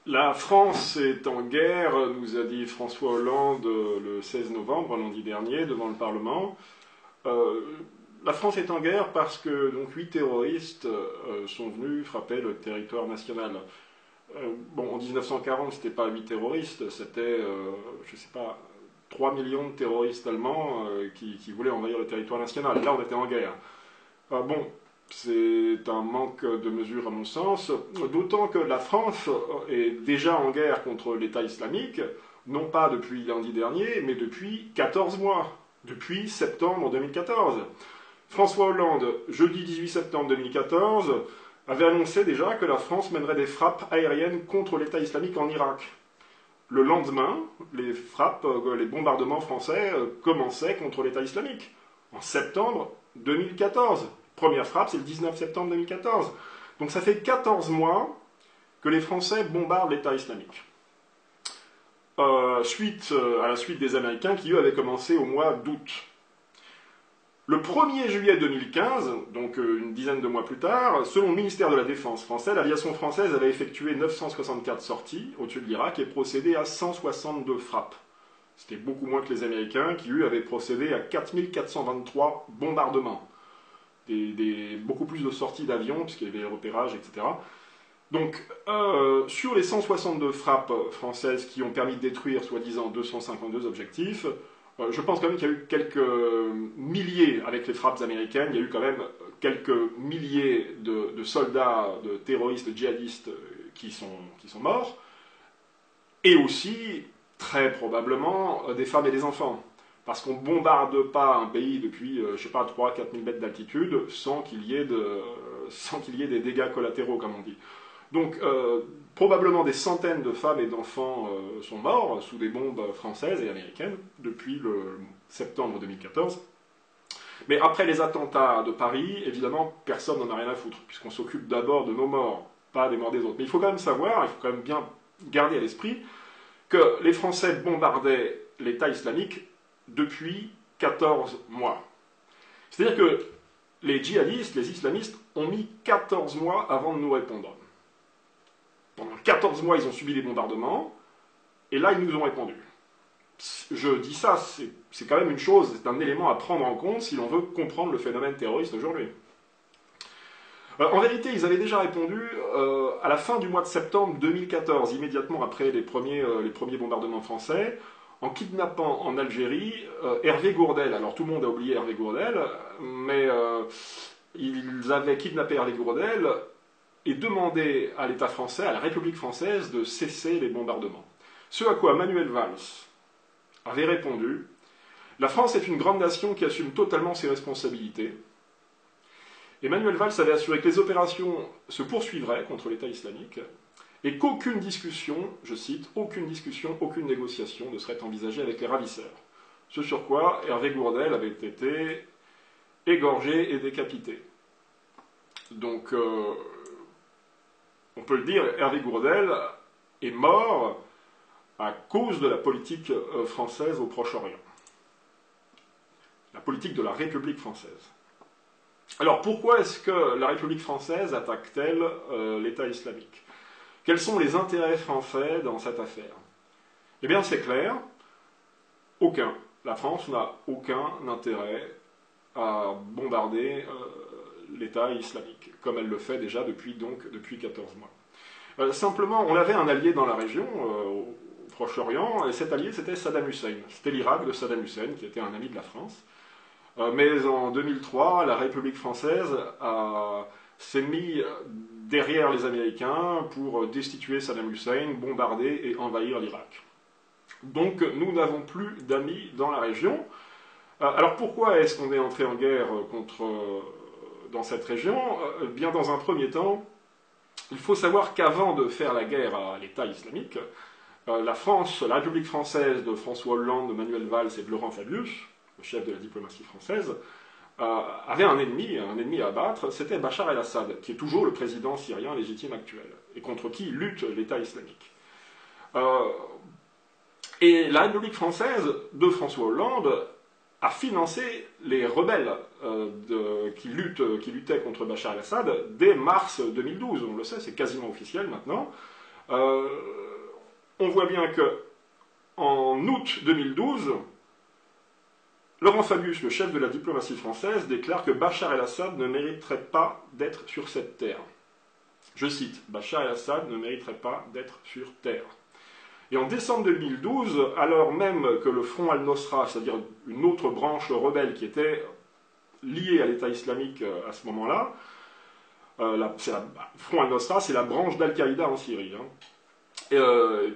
La France est en guerre, nous a dit François Hollande le 16 novembre, lundi dernier, devant le Parlement. Euh, la France est en guerre parce que donc 8 terroristes sont venus frapper le territoire national. Bon, en 1940, c'était pas 8 terroristes, c'était, je sais pas, 3 millions de terroristes allemands qui voulaient envahir le territoire national. Là, on était en guerre. Bon, c'est un manque de mesure à mon sens, d'autant que la France est déjà en guerre contre l'État islamique, non pas depuis lundi dernier, mais depuis 14 mois, depuis septembre 2014. François Hollande, jeudi 18 septembre 2014, avait annoncé déjà que la France mènerait des frappes aériennes contre l'État islamique en Irak. Le lendemain, les frappes, les bombardements français commençaient contre l'État islamique, en septembre 2014. Première frappe, c'est le 19 septembre 2014. Donc ça fait 14 mois que les Français bombardent l'État islamique. À la suite des Américains qui, eux, avaient commencé au mois d'août. Le 1er juillet 2015, donc une dizaine de mois plus tard, selon le ministère de la Défense français, l'aviation française avait effectué 964 sorties au-dessus de l'Irak et procédé à 162 frappes. C'était beaucoup moins que les Américains qui, eux, avaient procédé à 4423 bombardements. Beaucoup plus de sorties d'avions, puisqu'il y avait les repérages, etc. Donc, sur les 162 frappes françaises qui ont permis de détruire, soi-disant, 252 objectifs, je pense quand même qu'il y a eu quelques milliers, avec les frappes américaines, il y a eu quand même quelques milliers de soldats, de terroristes djihadistes qui sont morts, et aussi, très probablement, des femmes et des enfants. Parce qu'on ne bombarde pas un pays depuis, je sais pas, 3-4 000 mètres d'altitude sans qu'il y ait des dégâts collatéraux, comme on dit. Donc, probablement des centaines de femmes et d'enfants sont morts sous des bombes françaises et américaines depuis le septembre 2014. Mais après les attentats de Paris, évidemment, personne n'en a rien à foutre, puisqu'on s'occupe d'abord de nos morts, pas des morts des autres. Mais il faut quand même savoir, il faut quand même bien garder à l'esprit, que les Français bombardaient l'État islamique depuis 14 mois. C'est-à-dire que les djihadistes, les islamistes, ont mis 14 mois avant de nous répondre. Pendant 14 mois, ils ont subi les bombardements, et là, ils nous ont répondu. Je dis ça, c'est quand même une chose, c'est un élément à prendre en compte si l'on veut comprendre le phénomène terroriste aujourd'hui. En vérité, ils avaient déjà répondu à la fin du mois de septembre 2014, immédiatement après les premiers bombardements français, en kidnappant en Algérie Hervé Gourdel. Alors tout le monde a oublié Hervé Gourdel, mais ils avaient kidnappé Hervé Gourdel et demandé à l'État français, à la République française, de cesser les bombardements. Ce à quoi Manuel Valls avait répondu: « La France est une grande nation qui assume totalement ses responsabilités. » Et Manuel Valls avait assuré que les opérations se poursuivraient contre l'État islamique et qu'aucune discussion, je cite, aucune discussion, aucune négociation ne serait envisagée avec les ravisseurs. Ce sur quoi Hervé Gourdel avait été égorgé et décapité. Donc, on peut le dire, Hervé Gourdel est mort à cause de la politique française au Proche-Orient. La politique de la République française. Alors, pourquoi est-ce que la République française attaque-t-elle l'État islamique ? Quels sont les intérêts français dans cette affaire? Eh bien, c'est clair, aucun. La France n'a aucun intérêt à bombarder l'État islamique, comme elle le fait déjà depuis 14 mois. Simplement, on avait un allié dans la région, au Proche-Orient, et cet allié, c'était Saddam Hussein. C'était l'Irak de Saddam Hussein, qui était un ami de la France. Mais en 2003, la République française s'est mise derrière les Américains pour destituer Saddam Hussein, bombarder et envahir l'Irak. Donc nous n'avons plus d'amis dans la région. Alors pourquoi est-ce qu'on est entré en guerre dans cette région? Bien dans un premier temps, il faut savoir qu'avant de faire la guerre à l'État islamique, la France, la République française de François Hollande, de Manuel Valls et de Laurent Fabius, le chef de la diplomatie française, avait un ennemi à abattre, c'était Bachar el-Assad, qui est toujours le président syrien légitime actuel, et contre qui lutte l'État islamique. Et la République française de François Hollande a financé les rebelles qui luttaient contre Bachar el-Assad dès mars 2012. On le sait, c'est quasiment officiel maintenant. On voit bien que en août 2012, Laurent Fabius, le chef de la diplomatie française, déclare que Bachar el-Assad ne mériterait pas d'être sur cette terre. Je cite, Bachar el-Assad ne mériterait pas d'être sur terre. Et en décembre 2012, alors même que le Front al-Nosra, c'est-à-dire une autre branche rebelle qui était liée à l'État islamique à ce moment-là, Front al-Nosra, c'est la branche d'Al-Qaïda en Syrie,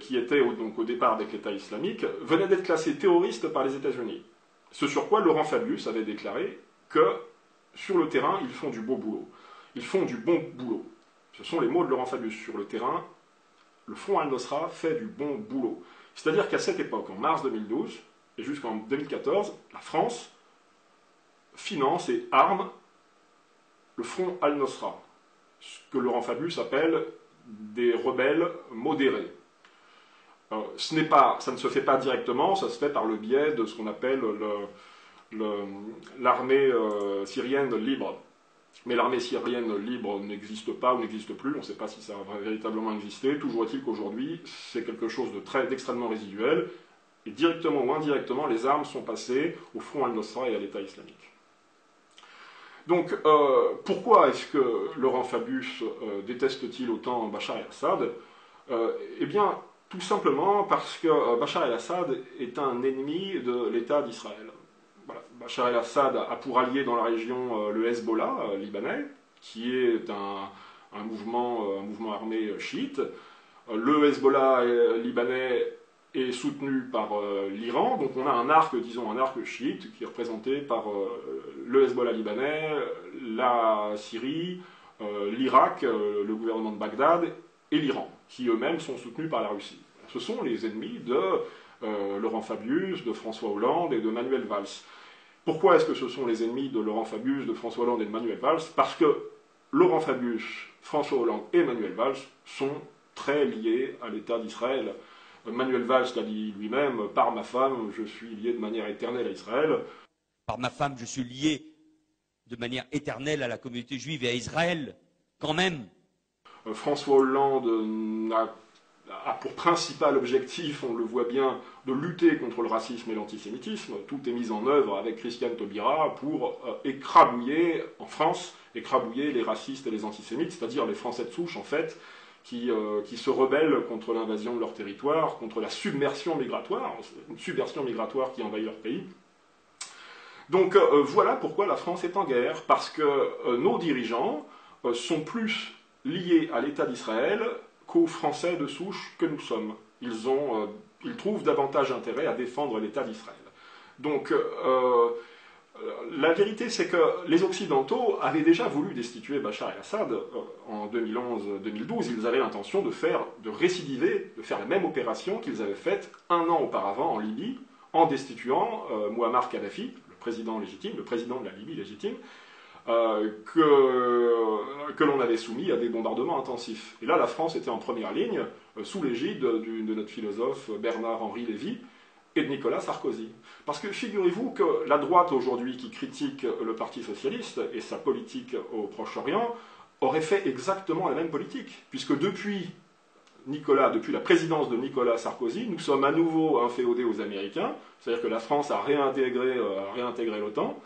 qui était donc au départ avec l'État islamique, venait d'être classé terroriste par les États-Unis. Ce sur quoi Laurent Fabius avait déclaré que sur le terrain, ils font du beau boulot. Ils font du bon boulot. Ce sont les mots de Laurent Fabius. Sur le terrain, le Front al-Nosra fait du bon boulot. C'est-à-dire qu'à cette époque, en mars 2012 et jusqu'en 2014, la France finance et arme le Front al-Nosra, ce que Laurent Fabius appelle des rebelles modérés. Ça ne se fait pas directement, ça se fait par le biais de ce qu'on appelle l'armée syrienne libre. Mais l'armée syrienne libre n'existe pas ou n'existe plus, on ne sait pas si ça a véritablement existé. Toujours est-il qu'aujourd'hui, c'est quelque chose d'extrêmement résiduel, et directement ou indirectement, les armes sont passées au Front al-Nosra et à l'État islamique. Donc, pourquoi est-ce que Laurent Fabius déteste-t-il autant Bachar el-Assad? Eh bien, tout simplement parce que Bachar el-Assad est un ennemi de l'État d'Israël. Voilà. Bachar el-Assad a pour allié dans la région le Hezbollah libanais, qui est un mouvement armé chiite. Le Hezbollah libanais est soutenu par l'Iran, donc on a un arc chiite, qui est représenté par le Hezbollah libanais, la Syrie, l'Irak, le gouvernement de Bagdad et l'Iran, qui eux-mêmes sont soutenus par la Russie. Ce sont les ennemis de Laurent Fabius, de François Hollande et de Manuel Valls. Pourquoi est-ce que ce sont les ennemis de Laurent Fabius, de François Hollande et de Manuel Valls? Parce que Laurent Fabius, François Hollande et Manuel Valls sont très liés à l'État d'Israël. Manuel Valls l'a dit lui-même, par ma femme, je suis lié de manière éternelle à Israël. Par ma femme, je suis lié de manière éternelle à la communauté juive et à Israël, quand même. François Hollande a pour principal objectif, on le voit bien, de lutter contre le racisme et l'antisémitisme. Tout est mis en œuvre avec Christiane Taubira pour écrabouiller, en France, écrabouiller les racistes et les antisémites, c'est-à-dire les Français de souche, en fait, qui se rebellent contre l'invasion de leur territoire, contre la submersion migratoire, une submersion migratoire qui envahit leur pays. Donc voilà pourquoi la France est en guerre, parce que nos dirigeants sont plus liés à l'État d'Israël qu'aux Français de souche que nous sommes. Ils trouvent davantage intérêt à défendre l'État d'Israël. Donc la vérité, c'est que les Occidentaux avaient déjà voulu destituer Bachar el-Assad en 2011-2012. Ils avaient l'intention de récidiver, de faire la même opération qu'ils avaient faite un an auparavant en Libye, en destituant Mouammar Kadhafi, le président légitime, le président de la Libye légitime, que l'on avait soumis à des bombardements intensifs. Et là, la France était en première ligne, sous l'égide de notre philosophe Bernard-Henri Lévy, et de Nicolas Sarkozy. Parce que figurez-vous que la droite aujourd'hui qui critique le Parti socialiste et sa politique au Proche-Orient aurait fait exactement la même politique, puisque depuis la présidence de Nicolas Sarkozy, nous sommes à nouveau inféodés aux Américains, c'est-à-dire que la France a réintégré l'OTAN,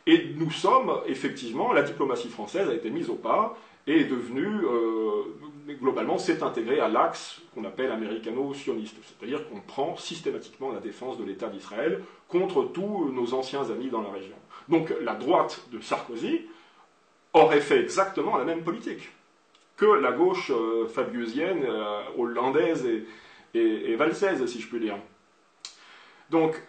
et nous sommes, effectivement, la diplomatie française a été mise au pas et est devenue, globalement, s'est intégrée à l'axe qu'on appelle américano-sioniste. C'est-à-dire qu'on prend systématiquement la défense de l'État d'Israël contre tous nos anciens amis dans la région. Donc la droite de Sarkozy aurait fait exactement la même politique que la gauche fabiusienne, hollandaise et valsaise, si je puis dire. Donc,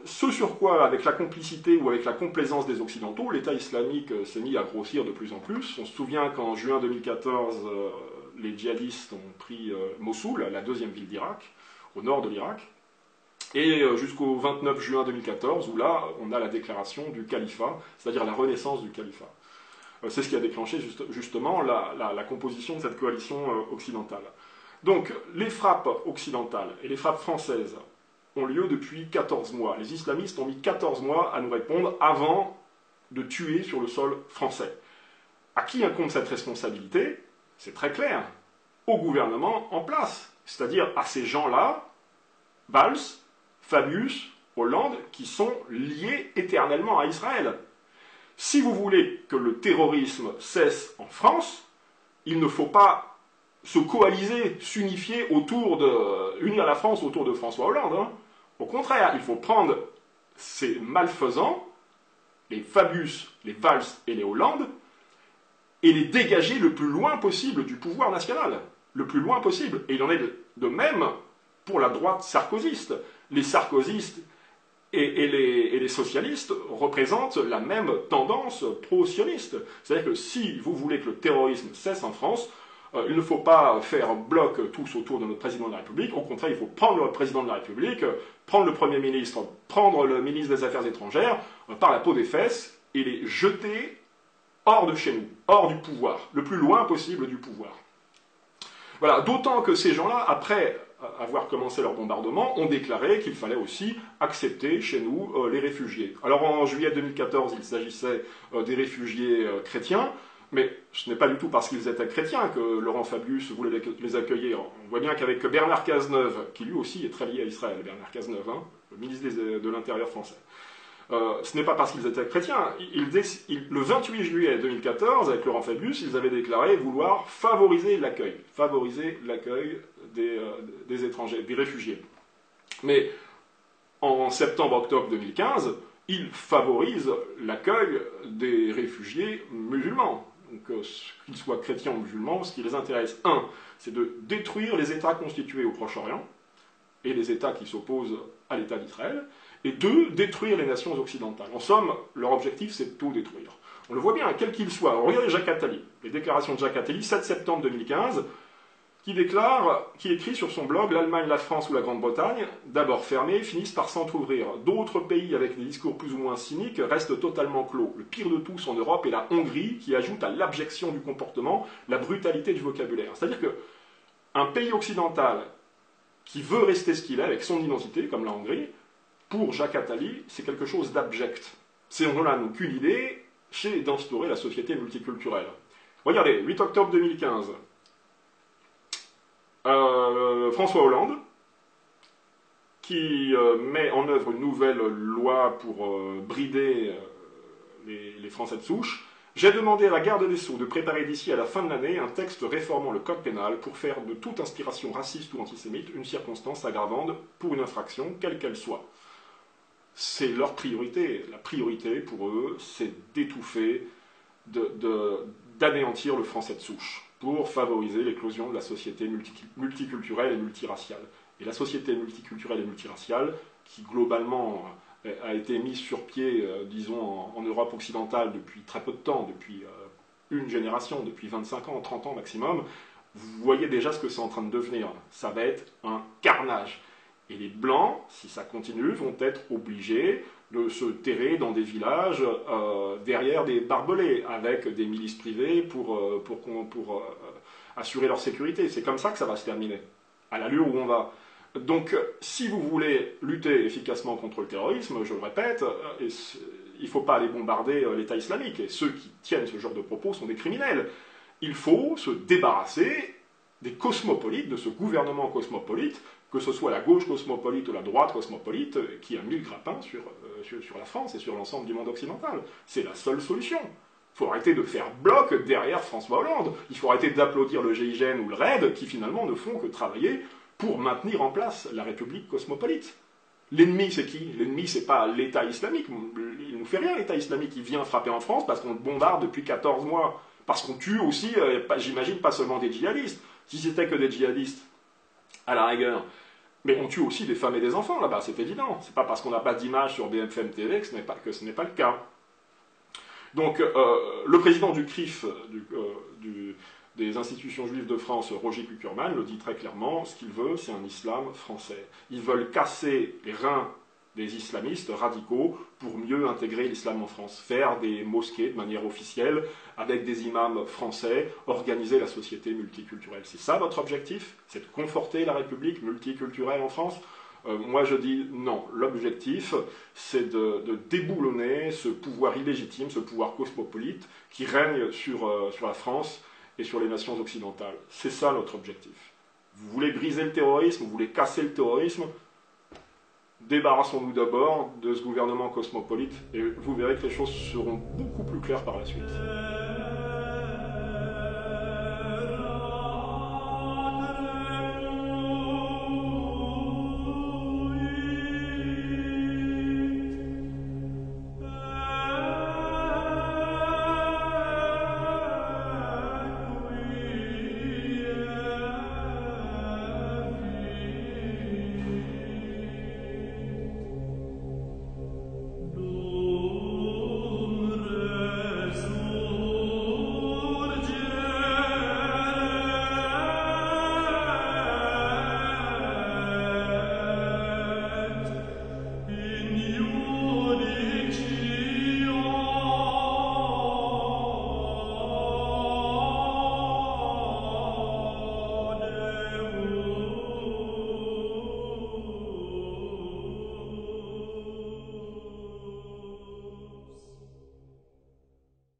ce sur quoi, avec la complicité ou avec la complaisance des Occidentaux, l'État islamique s'est mis à grossir de plus en plus. On se souvient qu'en juin 2014, les djihadistes ont pris Mossoul, la deuxième ville d'Irak, au nord de l'Irak, et jusqu'au 29 juin 2014, où là, on a la déclaration du califat, c'est-à-dire la renaissance du califat. C'est ce qui a déclenché justement la composition de cette coalition occidentale. Donc, les frappes occidentales et les frappes françaises ont lieu depuis 14 mois. Les islamistes ont mis 14 mois à nous répondre avant de tuer sur le sol français. À qui incombe cette responsabilité? C'est très clair. au gouvernement en place, c'est-à-dire à ces gens-là, Valls, Fabius, Hollande, qui sont liés éternellement à Israël. Si vous voulez que le terrorisme cesse en France, il ne faut pas se coaliser, s'unifier unir la France autour de François Hollande. Hein. Au contraire, il faut prendre ces malfaisants, les Fabius, les Valls et les Hollande, et les dégager le plus loin possible du pouvoir national. Le plus loin possible. Et il en est de même pour la droite sarkozyste. Les sarkozystes et les socialistes représentent la même tendance pro-sioniste. C'est-à-dire que si vous voulez que le terrorisme cesse en France, il ne faut pas faire bloc tous autour de notre président de la République. Au contraire, il faut prendre le président de la République, prendre le Premier ministre, prendre le ministre des Affaires étrangères par la peau des fesses et les jeter hors de chez nous, hors du pouvoir, le plus loin possible du pouvoir. Voilà, d'autant que ces gens-là, après avoir commencé leur bombardement, ont déclaré qu'il fallait aussi accepter chez nous les réfugiés. Alors en juillet 2014, il s'agissait des réfugiés chrétiens, mais ce n'est pas du tout parce qu'ils étaient chrétiens que Laurent Fabius voulait les accueillir. On voit bien qu'avec Bernard Cazeneuve, qui lui aussi est très lié à Israël, Bernard Cazeneuve, hein, le ministre de l'Intérieur français, ce n'est pas parce qu'ils étaient chrétiens. Le 28 juillet 2014, avec Laurent Fabius, ils avaient déclaré vouloir favoriser l'accueil des étrangers, des réfugiés. Mais en septembre-octobre 2015, ils favorisent l'accueil des réfugiés musulmans. Donc, qu'ils soient chrétiens ou musulmans, ce qui les intéresse, un, c'est de détruire les États constitués au Proche-Orient et les États qui s'opposent à l'État d'Israël, et deux, détruire les nations occidentales. En somme, leur objectif, c'est de tout détruire. On le voit bien, quel qu'il soit. Regardez Jacques Attali, les déclarations de Jacques Attali, 7 septembre 2015, qui écrit sur son blog « L'Allemagne, la France ou la Grande-Bretagne, d'abord fermées, finissent par s'entrouvrir. D'autres pays avec des discours plus ou moins cyniques restent totalement clos. Le pire de tous en Europe est la Hongrie, qui ajoute à l'abjection du comportement la brutalité du vocabulaire. » C'est-à-dire qu'un pays occidental qui veut rester ce qu'il est, avec son identité, comme la Hongrie, pour Jacques Attali, c'est quelque chose d'abject. Ces gens-là n'ont qu'une idée, c'est d'instaurer la société multiculturelle. Regardez, 8 octobre 2015, François Hollande, qui met en œuvre une nouvelle loi pour brider les Français de souche. J'ai demandé à la garde des Sceaux de préparer d'ici à la fin de l'année un texte réformant le code pénal pour faire de toute inspiration raciste ou antisémite une circonstance aggravante pour une infraction, quelle qu'elle soit. C'est leur priorité. La priorité pour eux, c'est d'étouffer, d'anéantir le français de souche pour favoriser l'éclosion de la société multiculturelle et multiraciale. Et la société multiculturelle et multiraciale, qui globalement a été mise sur pied, disons, en Europe occidentale depuis très peu de temps, depuis une génération, depuis 25 ans, 30 ans maximum, vous voyez déjà ce que c'est en train de devenir. Ça va être un carnage. Et les Blancs, si ça continue, vont être obligés de se terrer dans des villages derrière des barbelés, avec des milices privées pour assurer leur sécurité. C'est comme ça que ça va se terminer, à l'allure où on va. Donc, si vous voulez lutter efficacement contre le terrorisme, je le répète, il ne faut pas aller bombarder l'État islamique. Et ceux qui tiennent ce genre de propos sont des criminels. Il faut se débarrasser des cosmopolites, de ce gouvernement cosmopolite, que ce soit la gauche cosmopolite ou la droite cosmopolite, qui a mis le grappin sur la France et sur l'ensemble du monde occidental. C'est la seule solution. Il faut arrêter de faire bloc derrière François Hollande. Il faut arrêter d'applaudir le GIGN ou le RAID, qui finalement ne font que travailler pour maintenir en place la République cosmopolite. L'ennemi, c'est qui? L'ennemi, c'est pas l'État islamique. Il ne nous fait rien, l'État islamique. Il vient frapper en France parce qu'on le bombarde depuis 14 mois. Parce qu'on tue aussi, j'imagine, pas seulement des djihadistes. Si c'était que des djihadistes, à la rigueur. Mais on tue aussi des femmes et des enfants là-bas, c'est évident. C'est pas parce qu'on n'a pas d'image sur BFM TV que ce n'est pas le cas. Donc, le président du CRIF, des institutions juives de France, Roger Kuckerman, le dit très clairement, ce qu'il veut, c'est un islam français. Ils veulent casser les reins des islamistes radicaux pour mieux intégrer l'islam en France, faire des mosquées de manière officielle, avec des imams français, organiser la société multiculturelle. C'est ça votre objectif? C'est de conforter la République multiculturelle en France? Moi je dis non. L'objectif, c'est de déboulonner ce pouvoir illégitime, ce pouvoir cosmopolite qui règne sur la France et sur les nations occidentales. C'est ça notre objectif. Vous voulez briser le terrorisme, vous voulez casser le terrorisme, débarrassons-nous d'abord de ce gouvernement cosmopolite et vous verrez que les choses seront beaucoup plus claires par la suite.